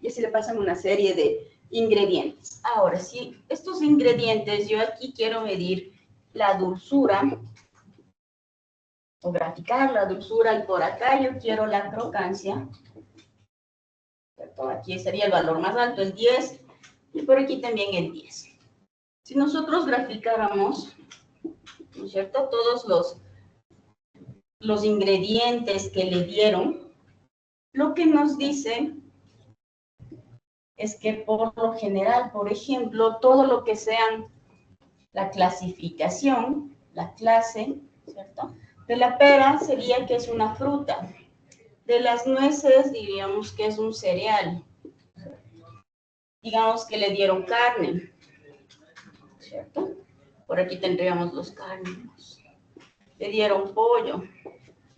Y así le pasan una serie de ingredientes. Ahora, si estos ingredientes, yo aquí quiero medir la dulzura, o graficar la dulzura, y por acá yo quiero la crocancia, ¿cierto? Aquí sería el valor más alto, el 10, y por aquí también el 10. Si nosotros graficáramos, ¿no es cierto?, todos los ingredientes que le dieron, lo que nos dice es que por lo general, por ejemplo, todo lo que sean la clasificación, la clase, ¿cierto?, de la pera sería que es una fruta. De las nueces diríamos que es un cereal. Digamos que le dieron carne, ¿cierto? Por aquí tendríamos los cárnicos. Le dieron pollo.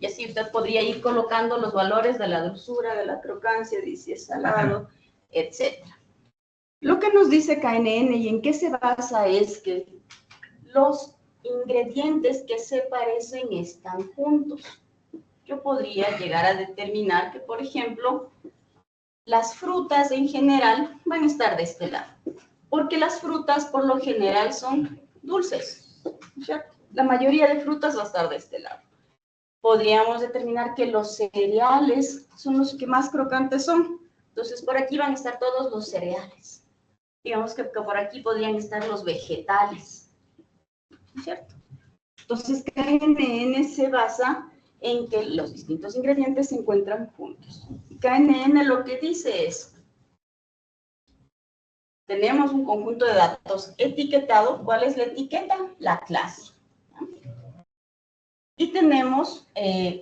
Y así usted podría ir colocando los valores de la dulzura, de la crocancia, de si es salado, etc. Lo que nos dice KNN y en qué se basa es que los ingredientes que se parecen están juntos. Yo podría llegar a determinar que, por ejemplo, las frutas en general van a estar de este lado, porque las frutas por lo general son dulces, ¿cierto? La mayoría de frutas va a estar de este lado. Podríamos determinar que los cereales son los que más crocantes son. Entonces, por aquí van a estar todos los cereales. Digamos que por aquí podrían estar los vegetales, ¿cierto? Entonces, KNN se basa en que los distintos ingredientes se encuentran juntos. KNN lo que dice es, tenemos un conjunto de datos etiquetado. ¿Cuál es la etiqueta? La clase. Y tenemos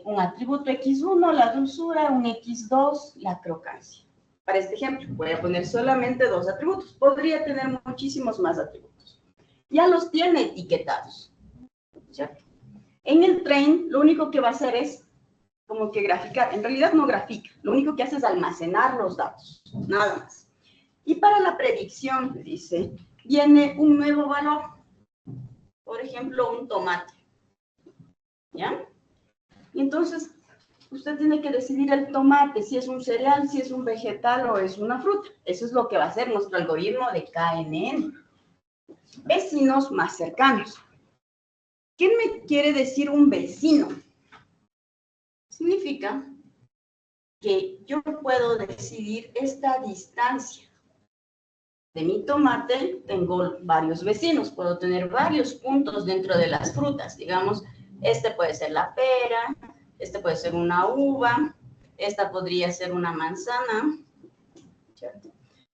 un atributo X1, la dulzura, un X2, la crocancia. Para este ejemplo, voy a poner solamente 2 atributos. Podría tener muchísimos más atributos. Ya los tiene etiquetados, ¿cierto? En el train, lo único que va a hacer es como que graficar. En realidad no grafica. Lo único que hace es almacenar los datos. Nada más. Y para la predicción, dice, viene un nuevo valor. Por ejemplo, un tomate. ¿Ya? Y entonces, usted tiene que decidir el tomate, si es un cereal, si es un vegetal o es una fruta. Eso es lo que va a hacer nuestro algoritmo de KNN. Vecinos más cercanos. ¿Qué me quiere decir un vecino? Significa que yo puedo decidir esta distancia. De mi tomate tengo varios vecinos, puedo tener varios puntos dentro de las frutas. Digamos, este puede ser la pera, este puede ser una uva, esta podría ser una manzana, ¿cierto?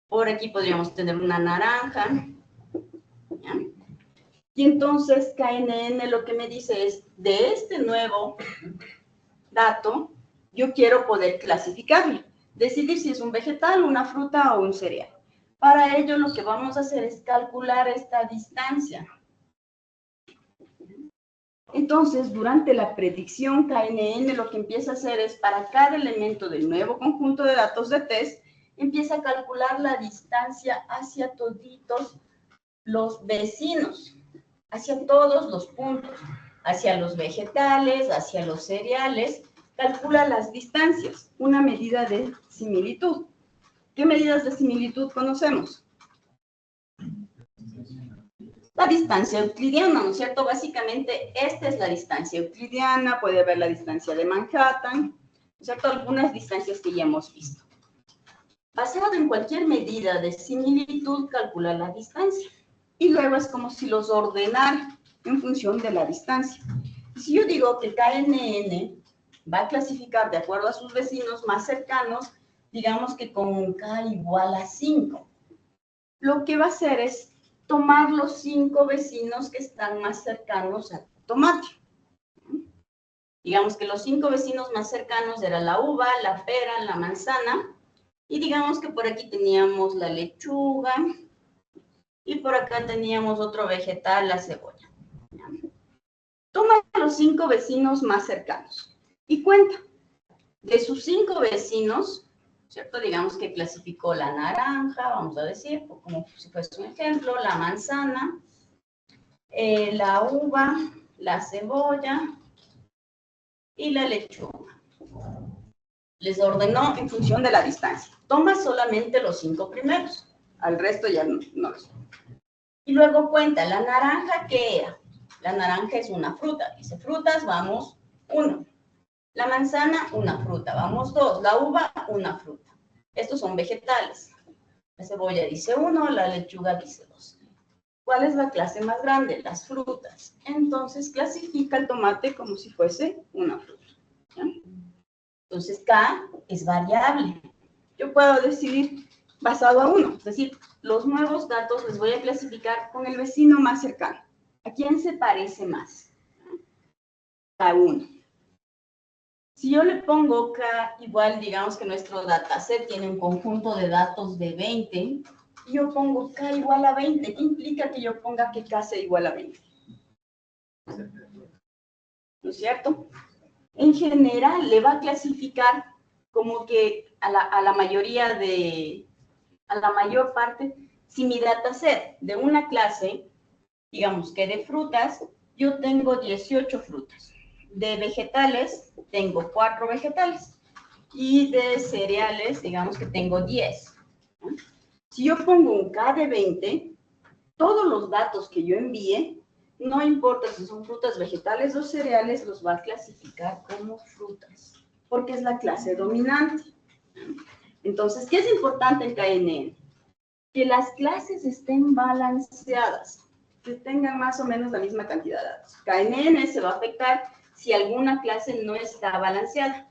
Por aquí podríamos tener una naranja, ¿ya? Y entonces KNN lo que me dice es, de este nuevo dato, yo quiero poder clasificarlo, decidir si es un vegetal, una fruta o un cereal. Para ello lo que vamos a hacer es calcular esta distancia. Entonces, durante la predicción, KNN lo que empieza a hacer es, para cada elemento del nuevo conjunto de datos de test, empieza a calcular la distancia hacia toditos los vecinos, hacia todos los puntos, hacia los vegetales, hacia los cereales, calcula las distancias, una medida de similitud. ¿Qué medidas de similitud conocemos? La distancia euclidiana, ¿no es cierto? Básicamente, esta es la distancia euclidiana, puede haber la distancia de Manhattan, ¿no es cierto? Algunas distancias que ya hemos visto. Basado en cualquier medida de similitud, calcula la distancia. Y luego es como si los ordenara en función de la distancia. Si yo digo que KNN va a clasificar de acuerdo a sus vecinos más cercanos, digamos que con un K igual a 5. Lo que va a hacer es tomar los 5 vecinos que están más cercanos a tomate. Digamos que los 5 vecinos más cercanos eran la uva, la pera, la manzana, y digamos que por aquí teníamos la lechuga, y por acá teníamos otro vegetal, la cebolla. Toma los 5 vecinos más cercanos y cuenta. De sus 5 vecinos, ¿cierto? Digamos que clasificó la naranja, vamos a decir, como si fuese un ejemplo, la manzana, la uva, la cebolla y la lechuga. Les ordenó en función de la distancia. Toma solamente los 5 primeros. Al resto ya no los toma. Y luego cuenta, ¿la naranja qué era? La naranja es una fruta. Dice, frutas, vamos, 1. La manzana, una fruta. Vamos, 2. La uva, una fruta. Estos son vegetales. La cebolla dice 1, la lechuga dice 2. ¿Cuál es la clase más grande? Las frutas. Entonces clasifica el tomate como si fuese una fruta. ¿Ya? Entonces K es variable. Yo puedo decidir basado a 1. Es decir, los nuevos datos les voy a clasificar con el vecino más cercano. ¿A quién se parece más? K1. Si yo le pongo K igual, digamos que nuestro dataset tiene un conjunto de datos de 20, y yo pongo K igual a 20, ¿qué implica que yo ponga que K sea igual a 20? ¿No es cierto? En general, le va a clasificar como que a la mayor parte, si mi dataset de una clase, digamos que de frutas, yo tengo 18 frutas. De vegetales, tengo 4 vegetales. Y de cereales, digamos que tengo 10. ¿No? Si yo pongo un K de 20, todos los datos que yo envíe, no importa si son frutas, vegetales o cereales, los va a clasificar como frutas, porque es la clase dominante. Entonces, ¿qué es importante en KNN? Que las clases estén balanceadas, que tengan más o menos la misma cantidad de datos. KNN se va a afectar si alguna clase no está balanceada.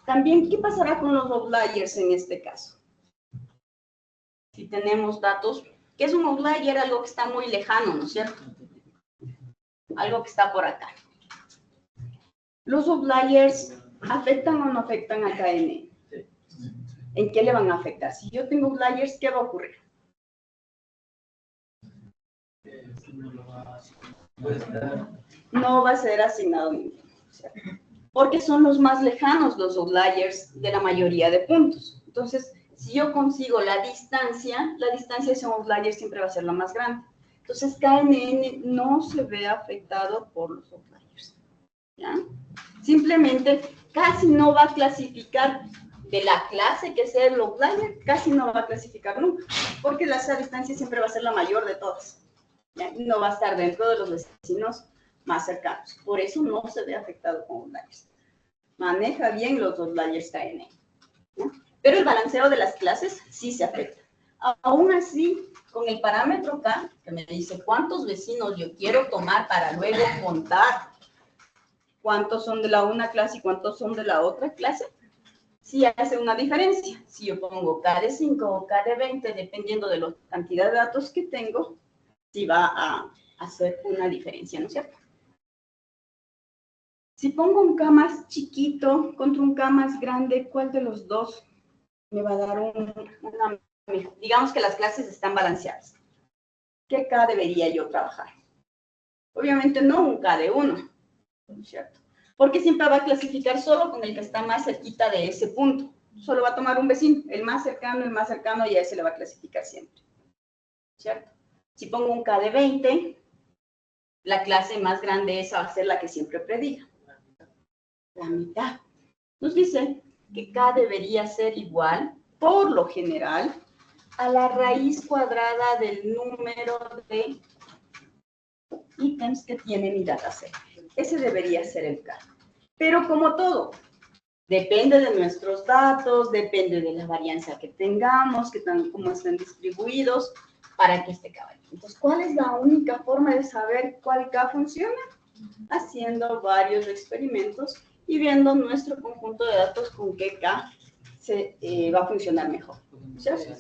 También, ¿qué pasará con los outliers en este caso? Si tenemos datos, ¿qué es un outlier? Algo que está muy lejano, ¿no es cierto? Algo que está por acá. ¿Los outliers afectan o no afectan a KNN? ¿En qué le van a afectar? Si yo tengo outliers, ¿qué va a ocurrir? No va a ser asignado ninguno, ¿cierto? Porque son los más lejanos los outliers de la mayoría de puntos. Entonces, si yo consigo la distancia hacia un outlier siempre va a ser la más grande. Entonces, KNN no se ve afectado por los outliers. ¿Ya? Simplemente casi no va a clasificar de la clase que sea el outlier, casi no va a clasificar nunca, porque esa distancia siempre va a ser la mayor de todas. ¿Ya? No va a estar dentro de los vecinos más cercanos. Por eso no se ve afectado con outliers. Maneja bien los outliers KNN. ¿Ya? Pero el balanceo de las clases sí se afecta. Aún así, con el parámetro K, que me dice cuántos vecinos yo quiero tomar para luego contar cuántos son de la una clase y cuántos son de la otra clase, sí hace una diferencia. Si yo pongo K de 5 o K de 20, dependiendo de la cantidad de datos que tengo, sí va a hacer una diferencia, ¿no es cierto? Si pongo un K más chiquito contra un K más grande, ¿cuál de los dos me va a dar una... Digamos que las clases están balanceadas. ¿Qué K debería yo trabajar? Obviamente no un K de 1, ¿no es cierto? Porque siempre va a clasificar solo con el que está más cerquita de ese punto. Solo va a tomar un vecino, el más cercano, y a ese le va a clasificar siempre, ¿cierto? Si pongo un K de 20, la clase más grande esa va a ser la que siempre prediga. La mitad. Nos dice que K debería ser igual, por lo general, a la raíz cuadrada del número de ítems que tiene mi dataset. Ese debería ser el K. Pero como todo, depende de nuestros datos, depende de la varianza que tengamos, cómo estén distribuidos, para que esté K. Entonces, ¿cuál es la única forma de saber cuál K funciona? Haciendo varios experimentos y viendo nuestro conjunto de datos con qué K va a funcionar mejor. ¿Cierto?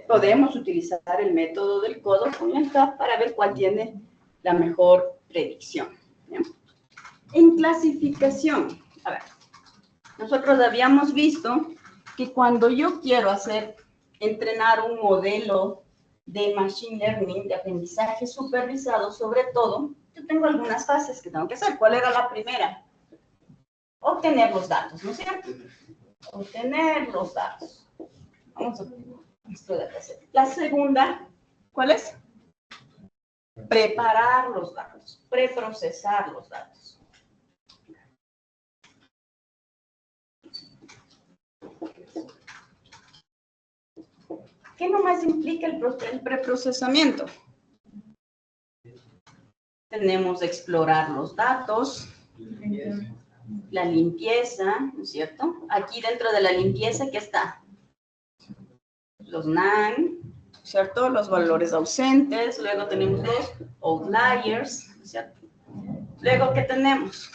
Podemos utilizar el método del codo con el K para ver cuál tiene la mejor predicción. ¿Bien? En clasificación, a ver, nosotros habíamos visto que cuando yo quiero entrenar un modelo de machine learning, de aprendizaje supervisado, sobre todo, yo tengo algunas fases que tengo que hacer. ¿Cuál era la primera? Obtener los datos, ¿no es cierto? Obtener los datos. Vamos a la segunda, ¿cuál es? Preparar los datos, preprocesar los datos. ¿Qué nomás implica el preprocesamiento? Tenemos explorar los datos, la limpieza, ¿no es cierto? Aquí dentro de la limpieza, ¿qué está? Los NaN, ¿cierto? Los valores ausentes, luego tenemos los outliers, ¿cierto? Luego, ¿qué tenemos?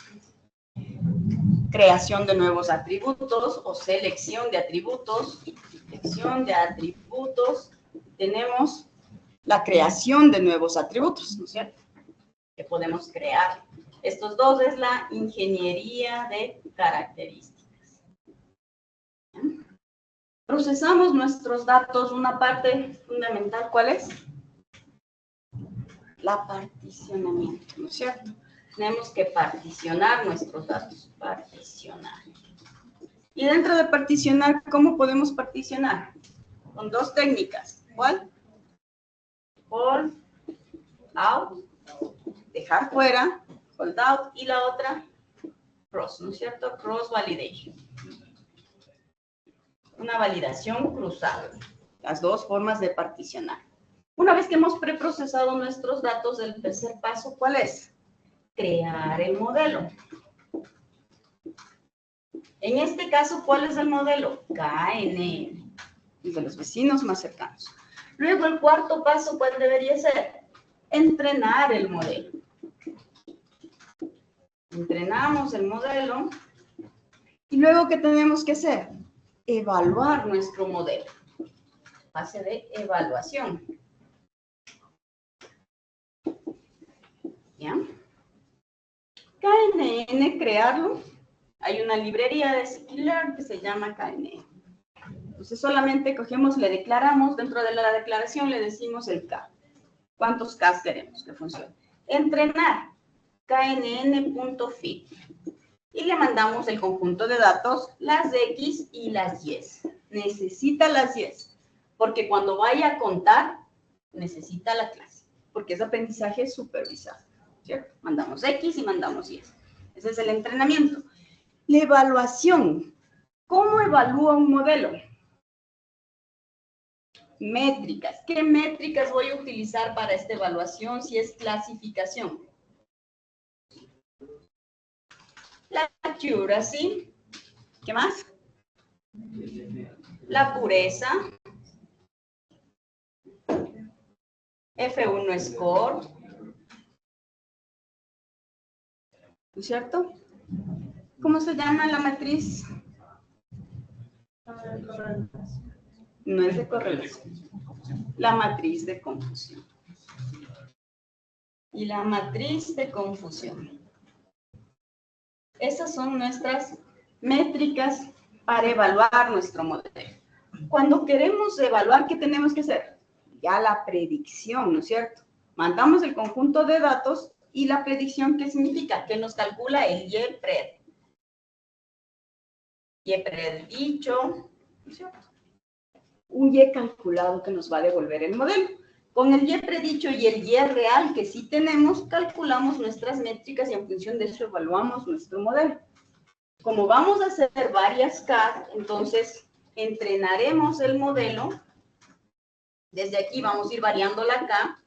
Creación de nuevos atributos o selección de atributos. Selección de atributos. Tenemos la creación de nuevos atributos, ¿no es cierto? Que podemos crear. Estos dos es la ingeniería de características. ¿Bien? Procesamos nuestros datos, una parte fundamental, ¿cuál es? La particionamiento, ¿no es cierto? Tenemos que particionar nuestros datos, particionar. Y dentro de particionar, ¿cómo podemos particionar? Con dos técnicas. ¿Cuál? Hold out, dejar fuera, hold out, y la otra, cross, ¿no es cierto? Cross validation. Una validación cruzada. Las dos formas de particionar. Una vez que hemos preprocesado nuestros datos, el tercer paso, ¿cuál es? Crear el modelo. En este caso, ¿cuál es el modelo? KNN, de los vecinos más cercanos. Luego, el cuarto paso, ¿cuál debería ser? Entrenar el modelo. Entrenamos el modelo. Y luego, ¿qué tenemos que hacer? Evaluar nuestro modelo. Fase de evaluación. ¿Ya? KNN, crearlo. Hay una librería de Scikit-Learn que se llama KNN. Entonces solamente cogemos, le declaramos, dentro de la declaración le decimos el K. ¿Cuántos Ks queremos que funcione? Entrenar, knn.fit. Y le mandamos el conjunto de datos, las X y las Y. Necesita las Y, porque cuando vaya a contar, necesita la clase, porque es aprendizaje supervisado, ¿cierto? Mandamos X y mandamos Y. Ese es el entrenamiento. La evaluación. ¿Cómo evalúa un modelo? Métricas. ¿Qué métricas voy a utilizar para esta evaluación si es clasificación? La accuracy. ¿Qué más? La pureza. F1 score. ¿No es cierto? ¿Cómo se llama la matriz? No es de correlación. La matriz de confusión. Y la matriz de confusión. Esas son nuestras métricas para evaluar nuestro modelo. Cuando queremos evaluar, ¿qué tenemos que hacer? Ya la predicción, ¿no es cierto? Mandamos el conjunto de datos y la predicción, ¿qué significa? Que nos calcula el Y-pred. Y-pred dicho, ¿no es cierto? Un Y calculado que nos va a devolver el modelo. Con el Y predicho y el Y real que sí tenemos, calculamos nuestras métricas y en función de eso evaluamos nuestro modelo. Como vamos a hacer varias K, entonces entrenaremos el modelo. Desde aquí vamos a ir variando la K,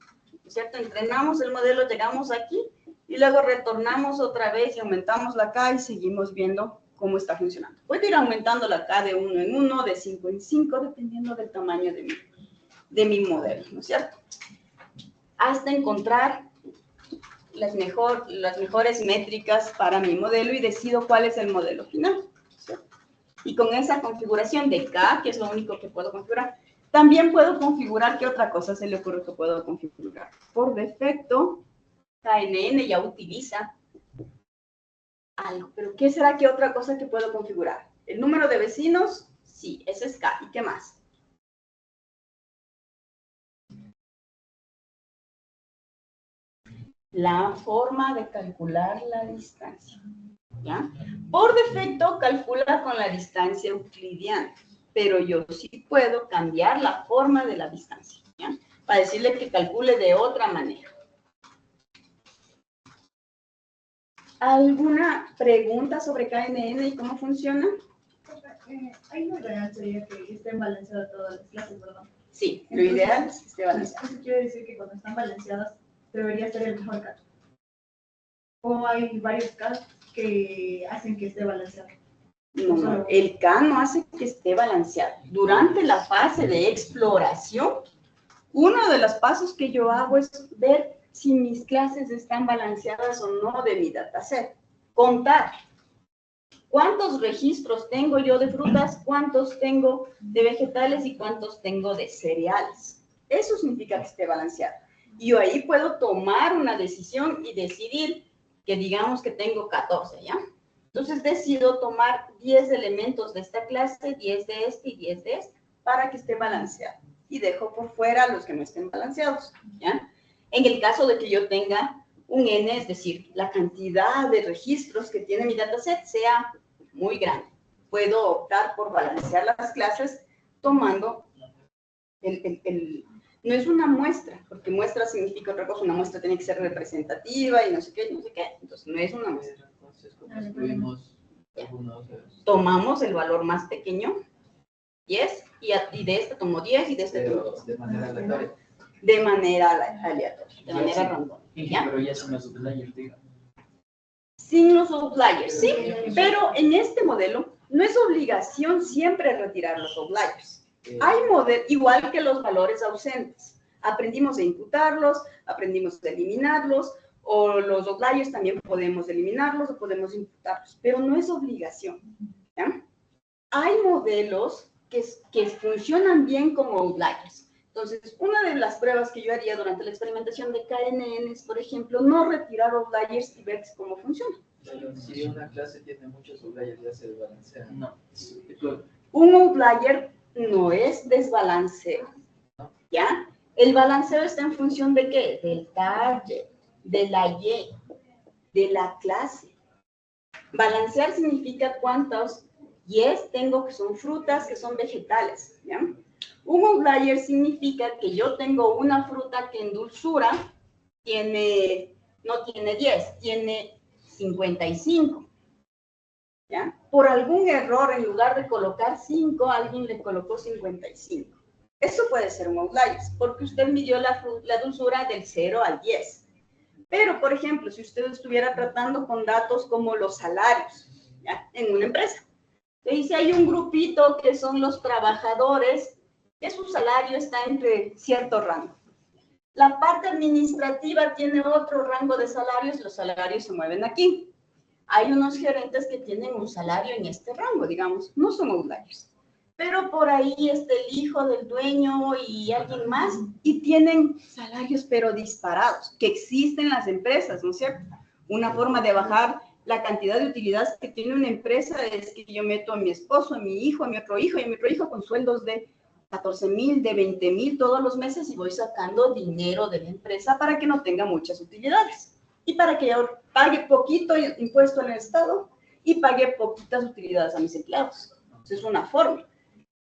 ¿cierto? Entrenamos el modelo, llegamos aquí y luego retornamos otra vez y aumentamos la K y seguimos viendo cómo está funcionando. Puedo ir aumentando la K de 1 en 1, de 5 en 5, dependiendo del tamaño de mi modelo, ¿no es cierto? Hasta encontrar las mejores métricas para mi modelo y decido cuál es el modelo final, ¿cierto? Y con esa configuración de K, que es lo único que puedo configurar, también puedo configurar, ¿qué otra cosa se le ocurre que puedo configurar? Por defecto, KNN ya utiliza algo, pero ¿qué será que otra cosa que puedo configurar? ¿El número de vecinos? Sí, ese es K. ¿Y qué más? La forma de calcular la distancia, ¿ya? Por defecto calcula con la distancia euclidiana, pero yo sí puedo cambiar la forma de la distancia, ¿ya? Para decirle que calcule de otra manera. ¿Alguna pregunta sobre KNN y cómo funciona? Hay una real sería que estén balanceadas todas las clases, ¿verdad? Sí, lo ideal es que esté balanceado. Eso quiere decir que cuando están balanceadas debería ser el mejor caso. O hay varios casos que hacen que esté balanceado. No, el K no hace que esté balanceado. Durante la fase de exploración, uno de los pasos que yo hago es ver si mis clases están balanceadas o no de mi dataset. Contar. ¿Cuántos registros tengo yo de frutas? ¿Cuántos tengo de vegetales? ¿Y cuántos tengo de cereales? Eso significa que esté balanceado. Y yo ahí puedo tomar una decisión y decidir que digamos que tengo 14, ¿ya? Entonces decido tomar 10 elementos de esta clase, 10 de este y 10 de este, para que esté balanceado. Y dejo por fuera los que no estén balanceados, ¿ya? En el caso de que yo tenga un N, es decir, la cantidad de registros que tiene mi dataset sea muy grande. Puedo optar por balancear las clases tomando no es una muestra, porque muestra significa otra cosa, una muestra tiene que ser representativa y no sé qué, entonces no es una muestra. Entonces, como excluimos algunos... Tomamos el valor más pequeño, 10, y de este tomo 10 y de este tomo 10. De manera aleatoria. De manera aleatoria, de manera random. ¿Ya? Pero ya son los outliers, diga. Sin los outliers, sí, pero en este modelo no es obligación siempre retirar los outliers. Hay modelos, igual que los valores ausentes. Aprendimos a imputarlos, aprendimos a eliminarlos, o los outliers también podemos eliminarlos o podemos imputarlos, pero no es obligación. ¿Ya? Hay modelos que funcionan bien como outliers. Entonces, una de las pruebas que yo haría durante la experimentación de KNN es, por ejemplo, no retirar outliers y ver cómo funciona. Pero si una clase tiene muchos outliers, ya se desbalancea. No. Un outlier no es desbalanceo, ¿ya? El balanceo está en función de ¿qué? Del target, de la Y, de la clase. Balancear significa cuántos Y's tengo que son frutas, que son vegetales, ¿ya? Un outlier significa que yo tengo una fruta que en dulzura no tiene 10, tiene 55. ¿Ya? Por algún error, en lugar de colocar 5, alguien le colocó 55. Eso puede ser un outlier, porque usted midió la dulzura del 0 al 10. Pero, por ejemplo, si usted estuviera tratando con datos como los salarios, ¿ya? En una empresa, le dice, hay un grupito que son los trabajadores, que su salario está entre cierto rango. La parte administrativa tiene otro rango de salarios, los salarios se mueven aquí. Hay unos gerentes que tienen un salario en este rango, digamos, no son outliers. Pero por ahí está el hijo del dueño y alguien más, y tienen salarios pero disparados, que existen en las empresas, ¿no es cierto? Una forma de bajar la cantidad de utilidades que tiene una empresa es que yo meto a mi esposo, a mi hijo, a mi otro hijo y a mi otro hijo con sueldos de 14,000, de 20,000 todos los meses y voy sacando dinero de la empresa para que no tenga muchas utilidades. Y para que yo pague poquito impuesto en el Estado y pague poquitas utilidades a mis empleados. Esa es una forma.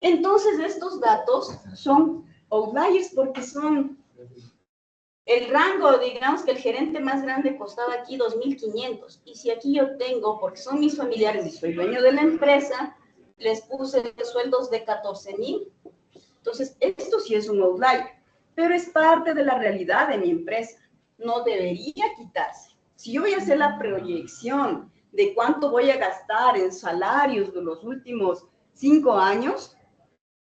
Entonces, estos datos son outliers porque son el rango, digamos que el gerente más grande costaba aquí 2,500. Y si aquí yo tengo, porque son mis familiares y soy dueño de la empresa, les puse sueldos de 14,000. Entonces, esto sí es un outlier, pero es parte de la realidad de mi empresa. No debería quitarse. Si yo voy a hacer la proyección de cuánto voy a gastar en salarios de los últimos 5 años,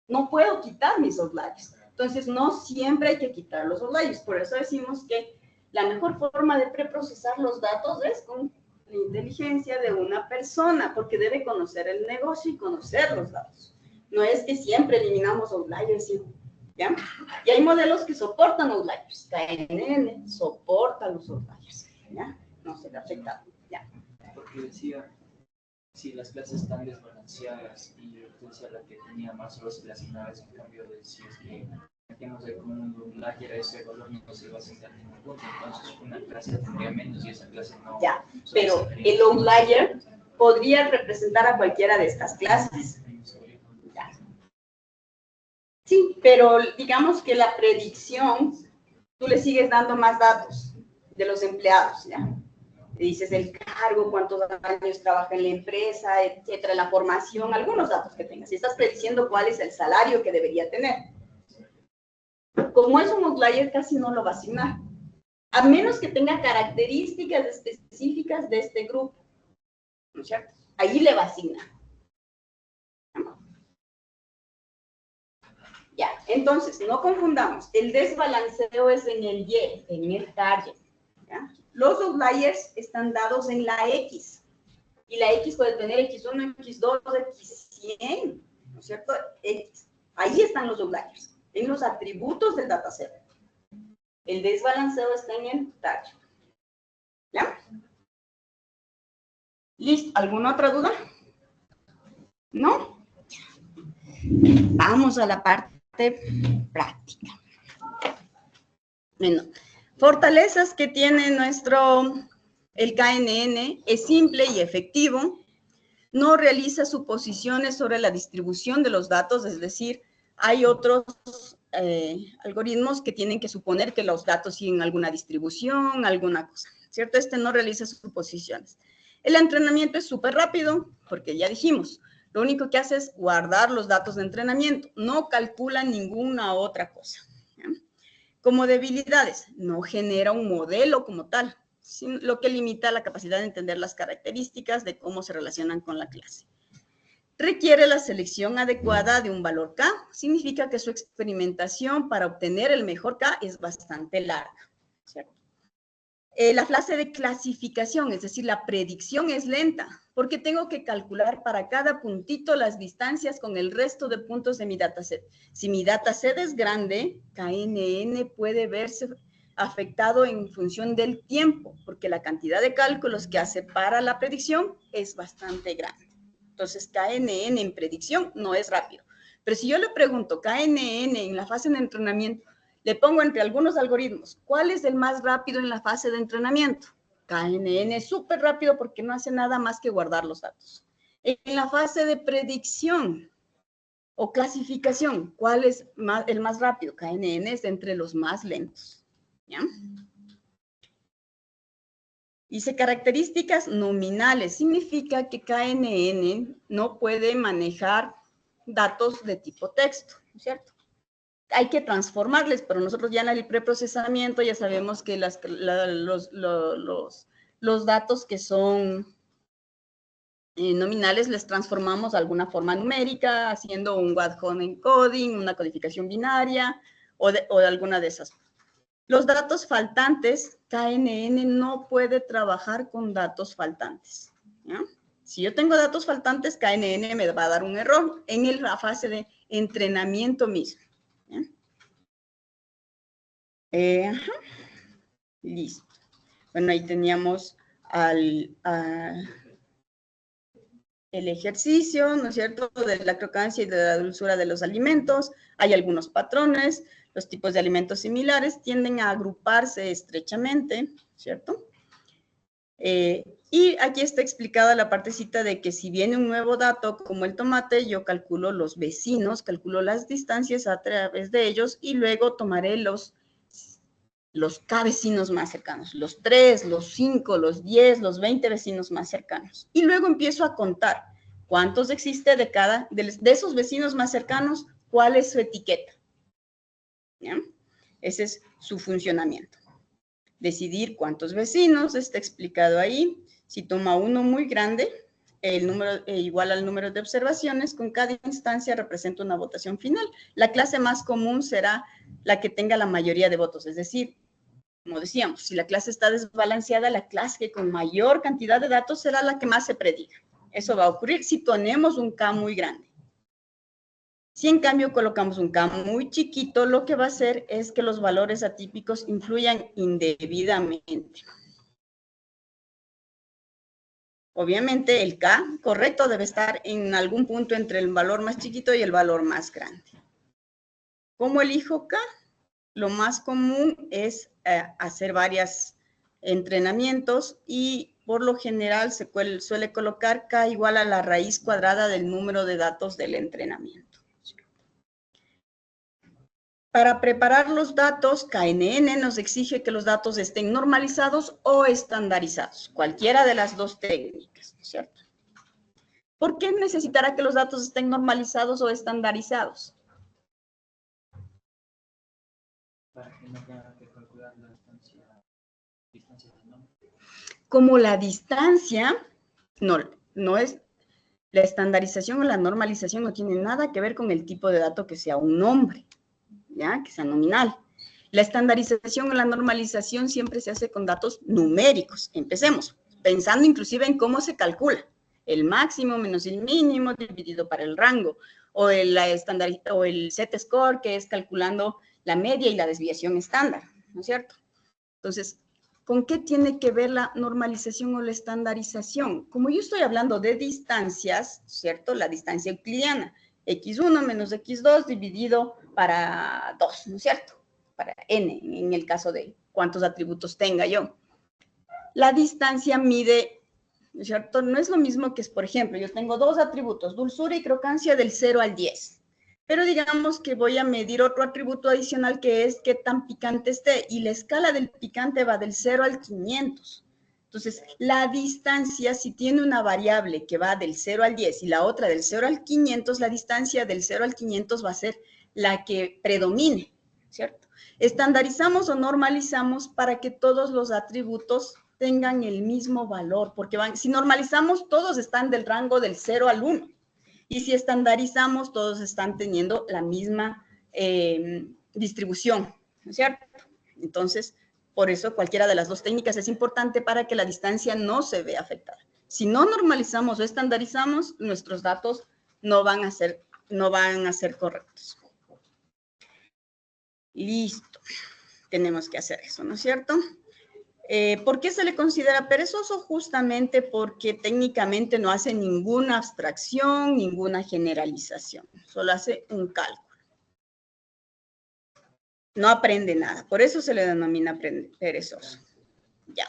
no puedo quitar mis outliers. Entonces, no siempre hay que quitar los outliers. Por eso decimos que la mejor forma de preprocesar los datos es con la inteligencia de una persona, porque debe conocer el negocio y conocer los datos. No es que siempre eliminamos outliers, ¿ya? Y hay modelos que soportan outliers. KNN soporta los outliers, ¿ya? No se le afecta, ¿ya? Porque decía, si las clases están desbalanceadas y usted decía la que tenía más horas relacionadas, en cambio decías que metemos ahí como un outlier, ese valor no se va a sentar en ningún punto, entonces una clase tendría menos y esa clase no. Ya, pero el outlier podría representar a cualquiera de estas clases. Ya. Sí, pero digamos que la predicción, tú le sigues dando más datos de los empleados, ¿ya? Le dices el cargo, cuántos años trabaja en la empresa, etcétera, la formación, algunos datos que tengas. Y estás prediciendo cuál es el salario que debería tener. Como es un outlier, casi no lo va a asignar, a menos que tenga características específicas de este grupo, ¿no es cierto? Ahí le va a asignar. Ya, entonces, no confundamos, el desbalanceo es en el Y, en el target, ¿ya? Los outliers están dados en la X, y la X puede tener X1, X2, X100, ¿no es cierto? X. Ahí están los outliers, en los atributos del dataset. El desbalanceo está en el target. ¿Ya? ¿Listo? ¿Alguna otra duda? ¿No? Vamos a la parte práctica. Bueno, fortalezas que tiene el KNN es simple y efectivo. No realiza suposiciones sobre la distribución de los datos, es decir, hay otros algoritmos que tienen que suponer que los datos siguen alguna distribución, alguna cosa, ¿cierto? Este no realiza suposiciones. El entrenamiento es súper rápido, porque ya dijimos, lo único que hace es guardar los datos de entrenamiento, no calcula ninguna otra cosa, ¿ya? Como debilidades, no genera un modelo como tal, lo que limita la capacidad de entender las características de cómo se relacionan con la clase. Requiere la selección adecuada de un valor K, significa que su experimentación para obtener el mejor K es bastante larga, ¿cierto? La fase de clasificación, es decir, la predicción es lenta, porque tengo que calcular para cada puntito las distancias con el resto de puntos de mi dataset. Si mi dataset es grande, KNN puede verse afectado en función del tiempo, porque la cantidad de cálculos que hace para la predicción es bastante grande. Entonces, KNN en predicción no es rápido. Pero si yo le pregunto KNN en la fase de entrenamiento, le pongo entre algunos algoritmos, ¿cuál es el más rápido en la fase de entrenamiento? KNN es súper rápido porque no hace nada más que guardar los datos. En la fase de predicción o clasificación, ¿cuál es el más rápido? KNN es entre los más lentos, ¿ya? Dice características nominales. Significa que KNN no puede manejar datos de tipo texto, ¿no es cierto? Hay que transformarles, pero nosotros ya en el preprocesamiento ya sabemos que los datos que son nominales les transformamos a alguna forma numérica, haciendo un Wadhon encoding, una codificación binaria o de alguna de esas. Los datos faltantes, KNN no puede trabajar con datos faltantes, ¿ya? Si yo tengo datos faltantes, KNN me va a dar un error en la fase de entrenamiento mismo, ¿ya? Listo. Bueno, ahí teníamos el ejercicio, ¿no es cierto?, de la crocancia y de la dulzura de los alimentos. Hay algunos patrones. Los tipos de alimentos similares tienden a agruparse estrechamente, ¿cierto? Y aquí está explicada la partecita de que si viene un nuevo dato como el tomate, yo calculo los vecinos, calculo las distancias a través de ellos y luego tomaré los K vecinos más cercanos, los 3, los 5, los 10, los 20 vecinos más cercanos. Y luego empiezo a contar cuántos existe de esos vecinos más cercanos, cuál es su etiqueta, ¿ya? Ese es su funcionamiento. Decidir cuántos vecinos, está explicado ahí. Si toma uno muy grande, el número igual al número de observaciones, con cada instancia representa una votación final. La clase más común será la que tenga la mayoría de votos, es decir, como decíamos, si la clase está desbalanceada, la clase que con mayor cantidad de datos será la que más se prediga. Eso va a ocurrir si tenemos un K muy grande. Si en cambio colocamos un K muy chiquito, lo que va a hacer es que los valores atípicos influyan indebidamente. Obviamente el K correcto debe estar en algún punto entre el valor más chiquito y el valor más grande. ¿Cómo elijo K? Lo más común es hacer varios entrenamientos y por lo general se suele colocar K igual a la raíz cuadrada del número de datos del entrenamiento. Para preparar los datos, KNN nos exige que los datos estén normalizados o estandarizados, cualquiera de las dos técnicas, ¿cierto? ¿Por qué necesitará que los datos estén normalizados o estandarizados? Para que no tengan que calcular la distancia ¿no? Como la distancia, no es, la estandarización o la normalización no tiene nada que ver con el tipo de dato que sea un nombre, ¿ya? Que sea nominal. La estandarización o la normalización siempre se hace con datos numéricos. Empecemos, pensando inclusive en cómo se calcula. El máximo menos el mínimo dividido para el rango, o el Z-score, que es calculando la media y la desviación estándar, ¿no es cierto? Entonces, ¿con qué tiene que ver la normalización o la estandarización? Como yo estoy hablando de distancias, ¿cierto? La distancia euclidiana, x1 menos x2 dividido para 2, ¿no es cierto? Para n, en el caso de cuántos atributos tenga yo. La distancia mide, ¿no es cierto? No es lo mismo que es, por ejemplo, yo tengo dos atributos, dulzura y crocancia del 0 al 10. Pero digamos que voy a medir otro atributo adicional que es qué tan picante esté, y la escala del picante va del 0 al 500. Entonces, la distancia, si tiene una variable que va del 0 al 10 y la otra del 0 al 500, la distancia del 0 al 500 va a ser la que predomine, ¿cierto? Estandarizamos o normalizamos para que todos los atributos tengan el mismo valor, porque si normalizamos, todos están del rango del 0 al 1. Y si estandarizamos, todos están teniendo la misma distribución, ¿no es cierto? Entonces, por eso cualquiera de las dos técnicas es importante para que la distancia no se vea afectada. Si no normalizamos o estandarizamos, nuestros datos no van a ser correctos. Listo. Tenemos que hacer eso, ¿no es cierto? ¿Por qué se le considera perezoso? Justamente porque técnicamente no hace ninguna abstracción, ninguna generalización, solo hace un cálculo. No aprende nada, por eso se le denomina perezoso. Ya.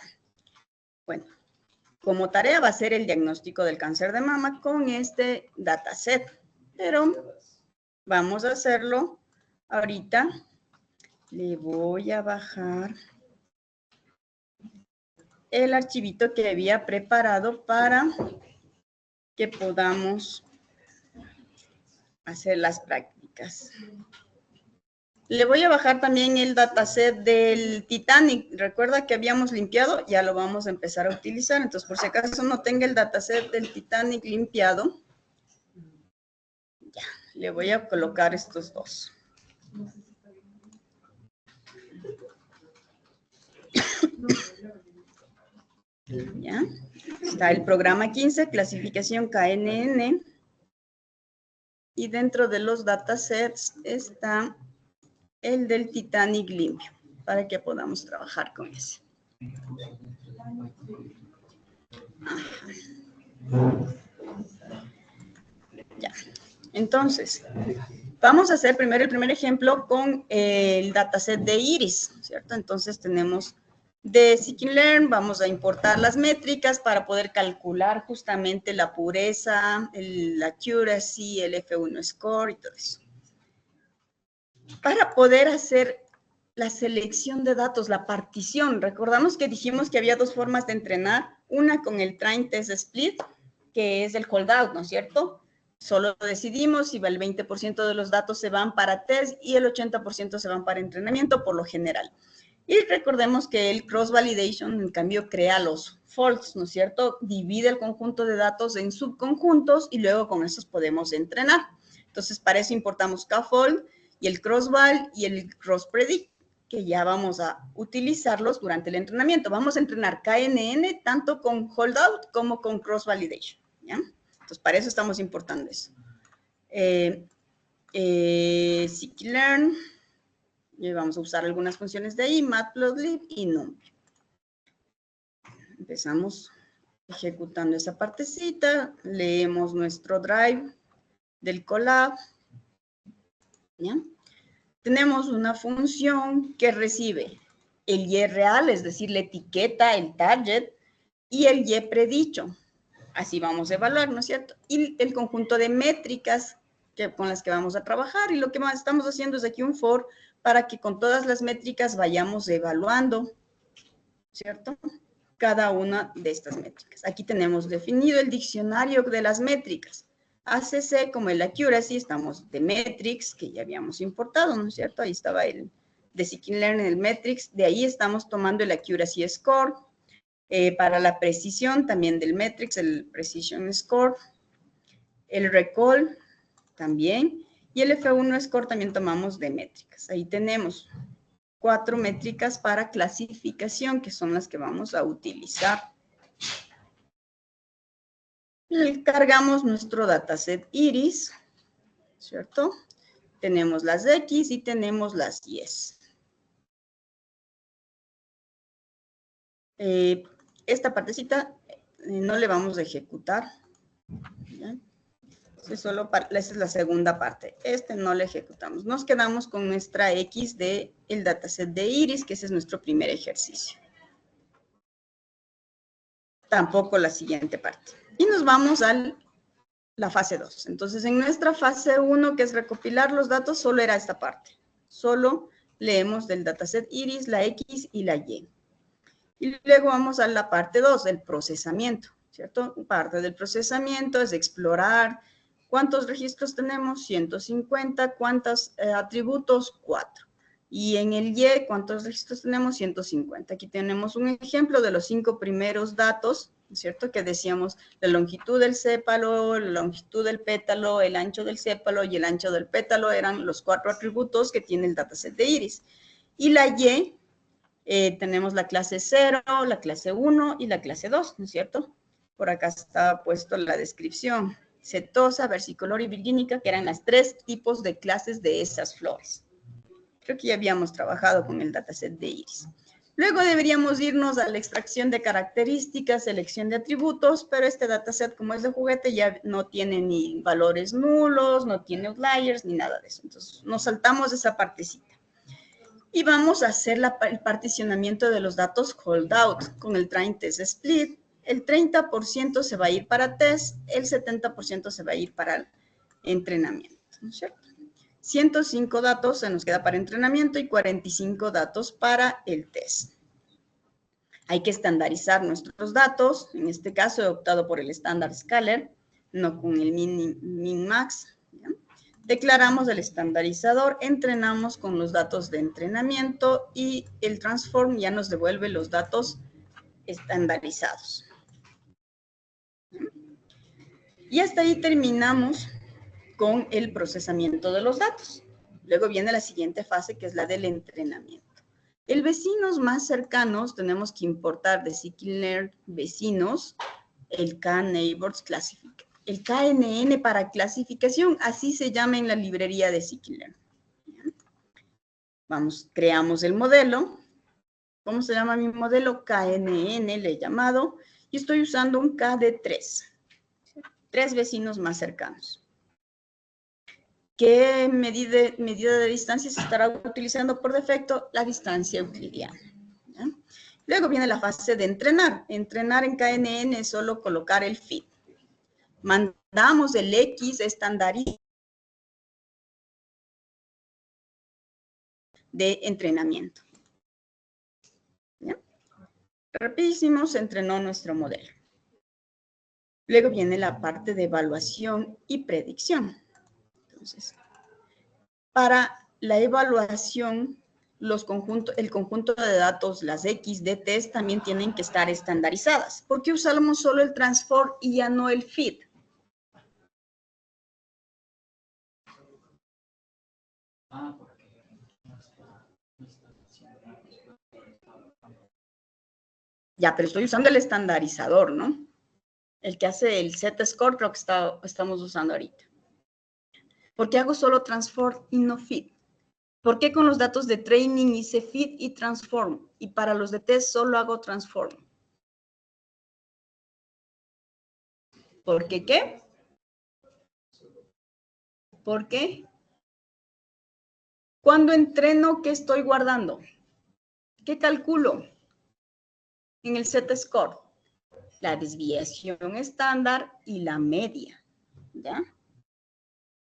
Bueno, como tarea va a ser el diagnóstico del cáncer de mama con este dataset, pero vamos a hacerlo ahorita. Le voy a bajar el archivito que había preparado para que podamos hacer las prácticas. Le voy a bajar también el dataset del Titanic. Recuerda que habíamos limpiado, ya lo vamos a empezar a utilizar. Entonces, por si acaso no tenga el dataset del Titanic limpiado, ya, le voy a colocar estos dos. Ya, está el programa 15, clasificación KNN. Y dentro de los datasets está el del Titanic limpio, para que podamos trabajar con ese. Ya, entonces, vamos a hacer primero el primer ejemplo con el dataset de Iris, ¿cierto? Entonces tenemos de Scikit-learn, vamos a importar las métricas para poder calcular justamente la pureza, la accuracy, el F1 score y todo eso. Para poder hacer la selección de datos, la partición, recordamos que dijimos que había dos formas de entrenar, una con el train test split, que es el holdout, ¿no es cierto? Solo decidimos si el 20% de los datos se van para test y el 80% se van para entrenamiento por lo general. Y recordemos que el cross-validation, en cambio, crea los faults, ¿no es cierto? Divide el conjunto de datos en subconjuntos y luego con esos podemos entrenar. Entonces, para eso importamos kfold y el cross-val y el cross-predict, que ya vamos a utilizarlos durante el entrenamiento. Vamos a entrenar KNN tanto con holdout como con cross-validation, ¿ya? Entonces, para eso estamos importando eso. Scikit-learn, y vamos a usar algunas funciones de ahí, matplotlib y numpy. Empezamos ejecutando esa partecita, leemos nuestro drive del Colab, ¿ya? Tenemos una función que recibe el y real, es decir, la etiqueta, el target, y el y predicho. Así vamos a evaluar, ¿no es cierto? Y el conjunto de métricas con las que vamos a trabajar. Y lo que más estamos haciendo es aquí un for para que con todas las métricas vayamos evaluando, ¿cierto? Cada una de estas métricas. Aquí tenemos definido el diccionario de las métricas. ACC como el accuracy, estamos de metrics, que ya habíamos importado, ¿no es cierto? Ahí estaba el de Scikit-Learn en el Metrics, de ahí estamos tomando el Accuracy Score. Para la precisión también del Metrics, el Precision Score. El Recall también. Y el F1 Score también tomamos de métricas. Ahí tenemos 4 métricas para clasificación, que son las que vamos a utilizar. Y cargamos nuestro dataset iris, ¿cierto? Tenemos las X y tenemos las Y. Esta partecita no le vamos a ejecutar. ¿Ya? Esa es la segunda parte. No la ejecutamos. Nos quedamos con nuestra X del dataset de iris, que ese es nuestro primer ejercicio. Tampoco la siguiente parte. Y nos vamos a la fase 2. Entonces, en nuestra fase 1, que es recopilar los datos, solo era esta parte. Solo leemos del dataset iris, la X y la Y. Y luego vamos a la parte 2, el procesamiento, ¿cierto? Parte del procesamiento es explorar cuántos registros tenemos, 150, cuántos atributos, 4. Y en el Y, ¿cuántos registros tenemos? 150. Aquí tenemos un ejemplo de los 5 primeros datos, ¿cierto? Que decíamos la longitud del sépalo, la longitud del pétalo, el ancho del sépalo y el ancho del pétalo eran los 4 atributos que tiene el dataset de iris. Y la Y, tenemos la clase 0, la clase 1 y la clase 2, ¿no es cierto? Por acá está puesto la descripción. Setosa, versicolor y virgínica, que eran las 3 tipos de clases de esas flores. Creo que ya habíamos trabajado con el dataset de iris. Luego deberíamos irnos a la extracción de características, selección de atributos, pero este dataset, como es de juguete, ya no tiene ni valores nulos, no tiene outliers, ni nada de eso. Entonces, nos saltamos esa partecita. Y vamos a hacer el particionamiento de los datos holdout con el train test split. El 30% se va a ir para test, el 70% se va a ir para entrenamiento, ¿no es cierto? 105 datos se nos queda para entrenamiento y 45 datos para el test. Hay que estandarizar nuestros datos. En este caso he optado por el estándar scaler, no con el min-max. Declaramos el estandarizador, entrenamos con los datos de entrenamiento y el transform ya nos devuelve los datos estandarizados. Y hasta ahí terminamos con el procesamiento de los datos. Luego viene la siguiente fase, que es la del entrenamiento. El vecinos más cercanos tenemos que importar de Scikit-Learn vecinos, el K-Neighbors Classification. El KNN para clasificación, así se llama en la librería de Scikit-Learn. Vamos, creamos el modelo. ¿Cómo se llama mi modelo? KNN le he llamado. Y estoy usando un K de 3. 3 vecinos más cercanos. ¿Qué medida de distancia se estará utilizando por defecto? La distancia euclidiana. ¿Ya? Luego viene la fase de entrenar. Entrenar en KNN es solo colocar el fit. Mandamos el X estandarizado de entrenamiento. ¿Ya? Rapidísimo se entrenó nuestro modelo. Luego viene la parte de evaluación y predicción. Entonces, para la evaluación, el conjunto de datos, las X de test, también tienen que estar estandarizadas. ¿Por qué usamos solo el transform y ya no el fit? Ya, pero estoy usando el estandarizador, ¿no? El que hace el Z-score, creo que estamos usando ahorita. ¿Por qué hago solo transform y no fit? ¿Por qué con los datos de training hice fit y transform? Y para los de test solo hago transform. ¿Por qué qué? ¿Por qué? Cuando entreno, ¿qué estoy guardando? ¿Qué calculo? En el Z-score. La desviación estándar y la media. ¿Ya?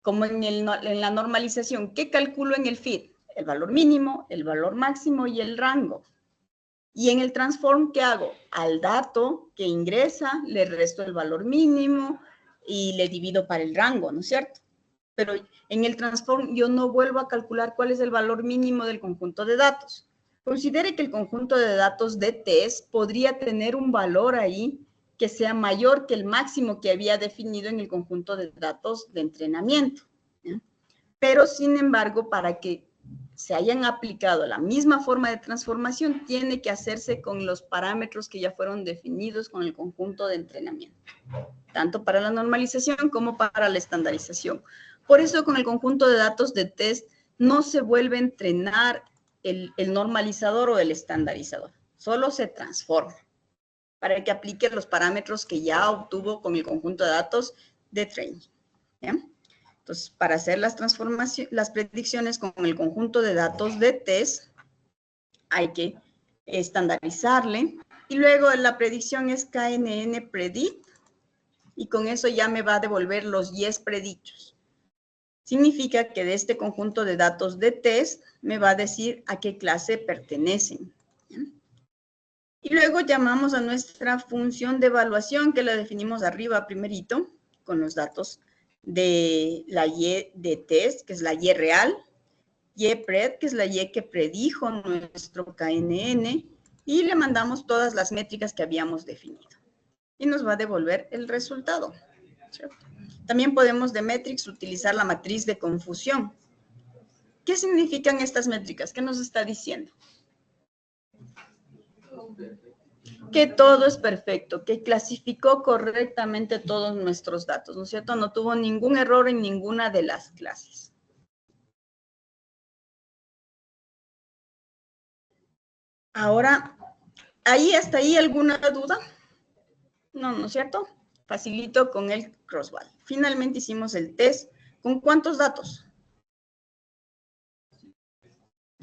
Como en la normalización, ¿qué calculo en el fit? El valor mínimo, el valor máximo y el rango. Y en el transform, ¿qué hago? Al dato que ingresa, le resto el valor mínimo y le divido para el rango, ¿no es cierto? pero en el transform yo no vuelvo a calcular cuál es el valor mínimo del conjunto de datos. Considere que el conjunto de datos de test podría tener un valor ahí que sea mayor que el máximo que había definido en el conjunto de datos de entrenamiento, ¿ya? Pero, sin embargo, para que se hayan aplicado la misma forma de transformación, tiene que hacerse con los parámetros que ya fueron definidos con el conjunto de entrenamiento, tanto para la normalización como para la estandarización. Por eso, con el conjunto de datos de test, no se vuelve a entrenar el normalizador o el estandarizador, solo se transforma para que aplique los parámetros que ya obtuvo con el conjunto de datos de training, ¿ya? Entonces, para hacer las transformaciones, las predicciones con el conjunto de datos de test, hay que estandarizarle, y luego la predicción es KNN predict, y con eso ya me va a devolver los yes predichos. Significa que de este conjunto de datos de test me va a decir a qué clase pertenecen, ¿ya? Y luego llamamos a nuestra función de evaluación, que la definimos arriba primerito, con los datos de la Y de test, que es la Y real, Y pred, que es la Y que predijo nuestro KNN, y le mandamos todas las métricas que habíamos definido. Y nos va a devolver el resultado, ¿cierto? También podemos de metrics utilizar la matriz de confusión. ¿Qué significan estas métricas? ¿Qué nos está diciendo? Que todo es perfecto, que clasificó correctamente todos nuestros datos, ¿no es cierto? No tuvo ningún error en ninguna de las clases. Ahora, ¿hasta ahí alguna duda? No, ¿no es cierto? Facilito con el crossval. Finalmente hicimos el test. ¿Con cuántos datos?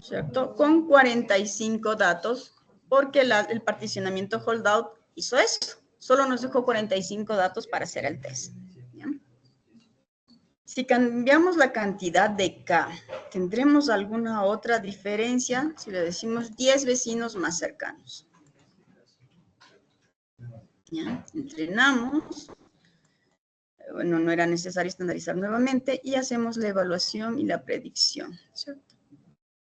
¿Cierto? Con 45 datos, porque el particionamiento holdout hizo eso. Solo nos dejó 45 datos para hacer el test, ¿ya? Si cambiamos la cantidad de K, ¿tendremos alguna otra diferencia si le decimos 10 vecinos más cercanos? ¿Ya? Entrenamos. Bueno, no era necesario estandarizar nuevamente y hacemos la evaluación y la predicción, ¿cierto?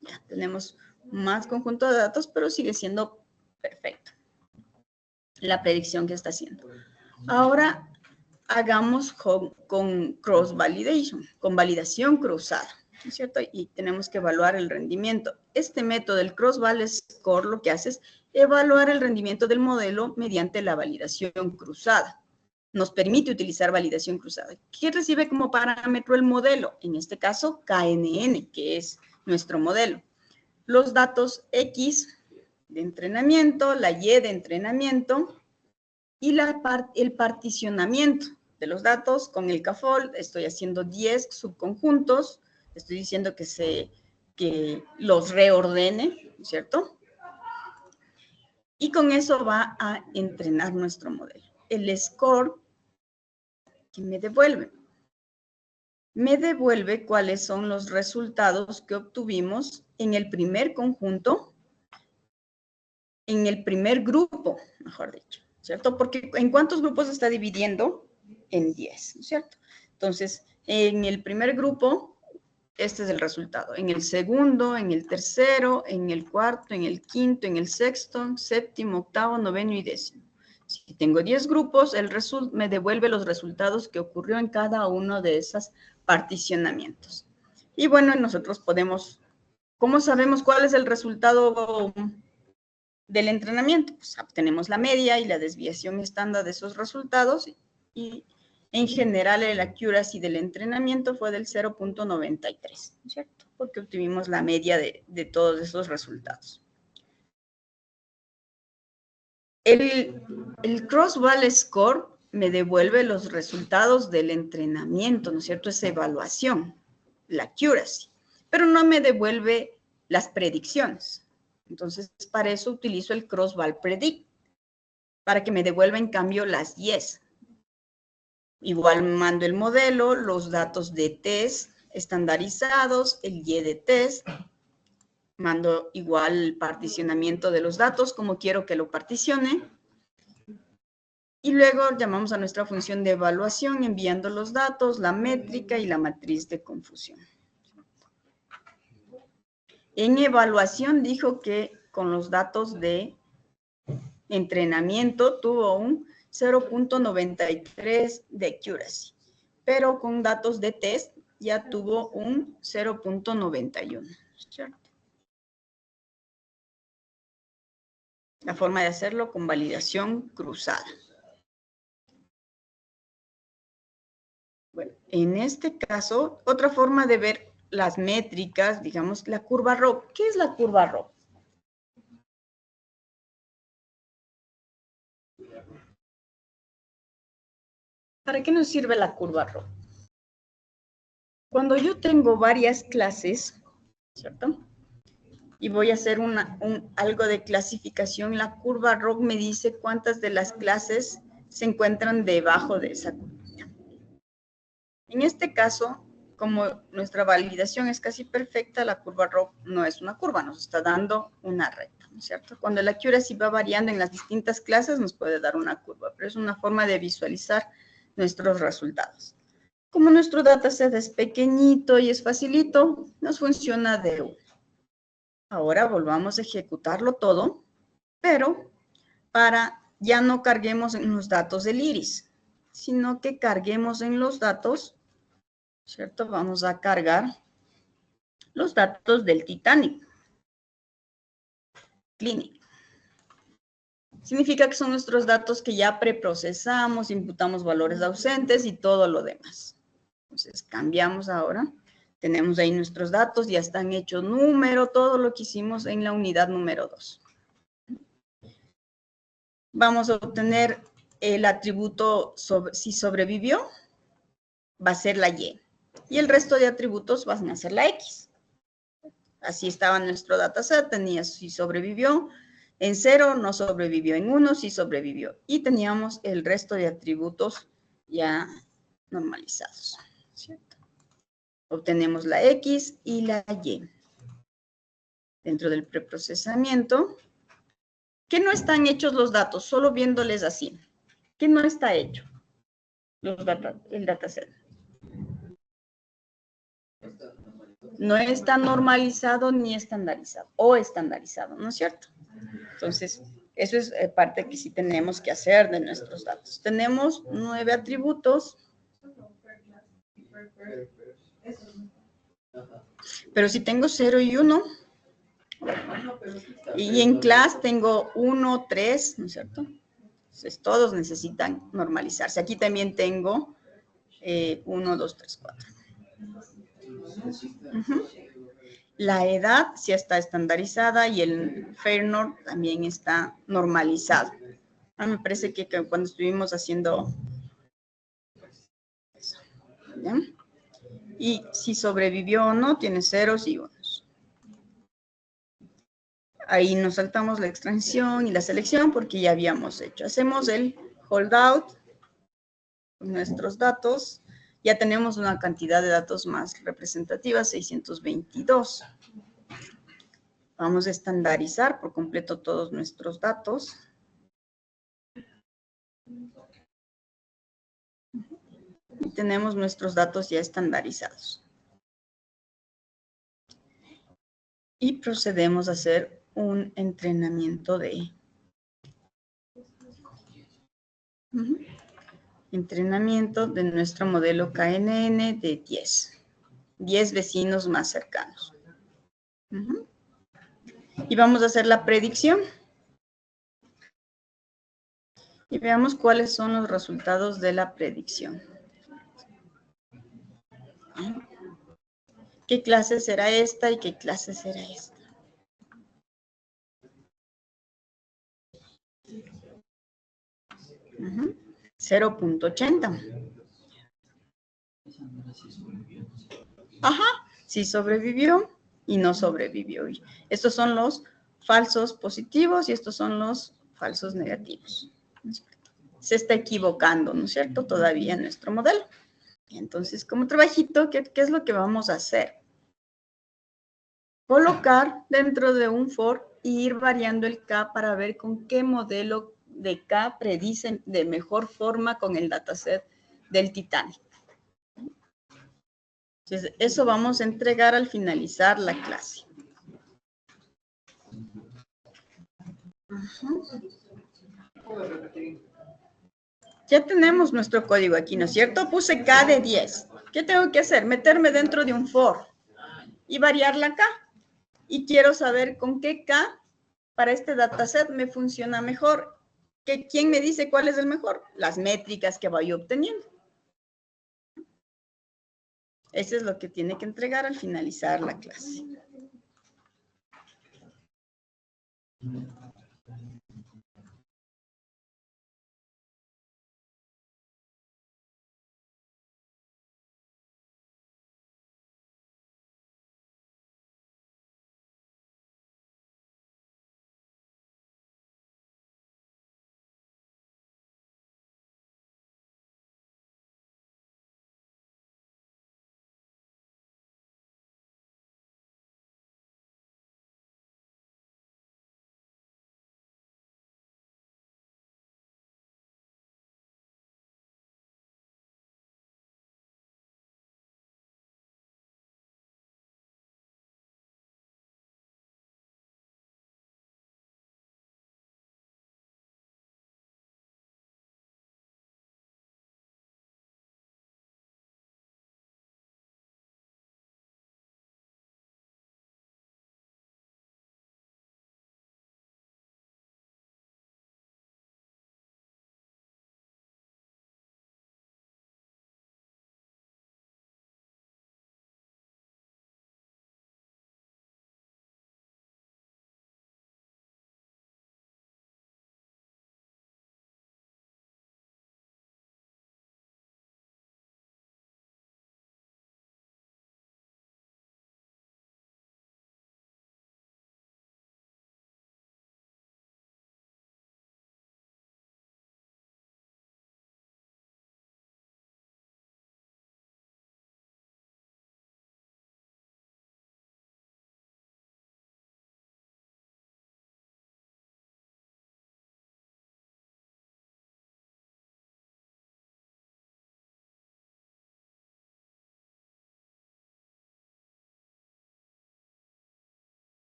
Ya tenemos más conjunto de datos, pero sigue siendo perfecto la predicción que está haciendo. Ahora hagamos con cross validation, con validación cruzada, ¿no es cierto? Y tenemos que evaluar el rendimiento. Este método, el cross val score, lo que hace es evaluar el rendimiento del modelo mediante la validación cruzada. Nos permite utilizar validación cruzada. ¿Qué recibe como parámetro el modelo? En este caso, KNN, que es nuestro modelo. Los datos X de entrenamiento, la Y de entrenamiento y el particionamiento de los datos con el CAFOL. Estoy haciendo 10 subconjuntos. Estoy diciendo que los reordene, ¿cierto? Y con eso va a entrenar nuestro modelo. El score que me devuelve cuáles son los resultados que obtuvimos en el primer conjunto, en el primer grupo, mejor dicho, ¿cierto? Porque ¿en cuántos grupos se está dividiendo? En 10, ¿no es cierto? Entonces, en el primer grupo, este es el resultado. En el segundo, en el tercero, en el cuarto, en el quinto, en el sexto, séptimo, octavo, noveno y décimo. Si tengo 10 grupos, me devuelve los resultados que ocurrió en cada uno de esos particionamientos. Y bueno, nosotros podemos, ¿cómo sabemos cuál es el resultado del entrenamiento? Pues obtenemos la media y la desviación estándar de esos resultados, y en general el accuracy del entrenamiento fue del 0.93, ¿cierto? Porque obtuvimos la media de todos esos resultados. El cross-val score me devuelve los resultados del entrenamiento, ¿no es cierto? Esa evaluación, la accuracy, pero no me devuelve las predicciones. Entonces, para eso utilizo el cross-val predict, para que me devuelva en cambio las yes. Igual mando el modelo, los datos de test estandarizados, el Y de test, mando igual el particionamiento de los datos, como quiero que lo particione, Y luego llamamos a nuestra función de evaluación enviando los datos, la métrica y la matriz de confusión. En evaluación dijo que con los datos de entrenamiento tuvo un 0.93 de accuracy, pero con datos de test ya tuvo un 0.91, ¿cierto? La forma de hacerlo con validación cruzada. Bueno, en este caso, otra forma de ver las métricas, digamos, la curva ROC. ¿Qué es la curva ROC? ¿Para qué nos sirve la curva ROC? Cuando yo tengo varias clases, ¿cierto? Y voy a hacer algo de clasificación, la curva ROC me dice cuántas de las clases se encuentran debajo de esa curva. En este caso, como nuestra validación es casi perfecta, la curva ROC no es una curva, nos está dando una recta, ¿no es cierto? Cuando la accuracy va variando en las distintas clases, nos puede dar una curva, pero es una forma de visualizar nuestros resultados. Como nuestro dataset es pequeñito y es facilito, nos funciona de uno. Ahora volvamos a ejecutarlo todo, pero para ya no carguemos en los datos del iris, sino que carguemos en los datos, ¿cierto? Vamos a cargar los datos del Titanic Clinic. Significa que son nuestros datos que ya preprocesamos, imputamos valores ausentes y todo lo demás. Entonces, cambiamos ahora. Tenemos ahí nuestros datos, ya están hechos número, todo lo que hicimos en la unidad número 2. Vamos a obtener el atributo si sobrevivió, va a ser la Y. Y el resto de atributos van a ser la X. Así estaba nuestro dataset, tenía si sobrevivió, en 0 no sobrevivió, en 1 sí sobrevivió. Y teníamos el resto de atributos ya normalizados, ¿cierto? Obtenemos la X y la Y. Dentro del preprocesamiento, ¿qué no están hechos los datos? Solo viéndoles así. ¿Qué no está hecho? El dataset. No está normalizado ni estandarizado, o estandarizado, ¿no es cierto? Entonces, eso es parte que sí tenemos que hacer de nuestros datos. Tenemos 9 atributos, pero si tengo 0 y 1, y en class tengo 1, 3, ¿no es cierto? Entonces, todos necesitan normalizarse. Aquí también tengo 1, 2, 3, 4. La edad sí está estandarizada y el Fairnord también está normalizado. Me parece que cuando estuvimos haciendo eso, ¿ya? Y si sobrevivió o no, tiene ceros y unos. Ahí nos saltamos la extracción y la selección porque ya habíamos hecho. Hacemos el holdout con nuestros datos. Ya tenemos una cantidad de datos más representativa, 622. Vamos a estandarizar por completo todos nuestros datos. Y tenemos nuestros datos ya estandarizados. Y procedemos a hacer un entrenamiento de... Entrenamiento de nuestro modelo KNN de 10. 10 vecinos más cercanos. Y vamos a hacer la predicción. Y veamos cuáles son los resultados de la predicción. ¿Qué clase será esta y qué clase será esta? Uh-huh. 0.80. Ajá, sí sobrevivió y no sobrevivió. Estos son los falsos positivos y estos son los falsos negativos. Se está equivocando, ¿no es cierto? Todavía nuestro modelo. Entonces, como trabajito, ¿qué es lo que vamos a hacer? Colocar dentro de un for e ir variando el K para ver con qué modelo de K predice de mejor forma con el dataset del Titanic. Entonces, eso vamos a entregar al finalizar la clase. Ya tenemos nuestro código aquí, ¿no es cierto? Puse K de 10. ¿Qué tengo que hacer? Meterme dentro de un for y variar la K. Y quiero saber con qué K para este dataset me funciona mejor. ¿Quién me dice cuál es el mejor? Las métricas que voy obteniendo. Eso es lo que tiene que entregar al finalizar la clase.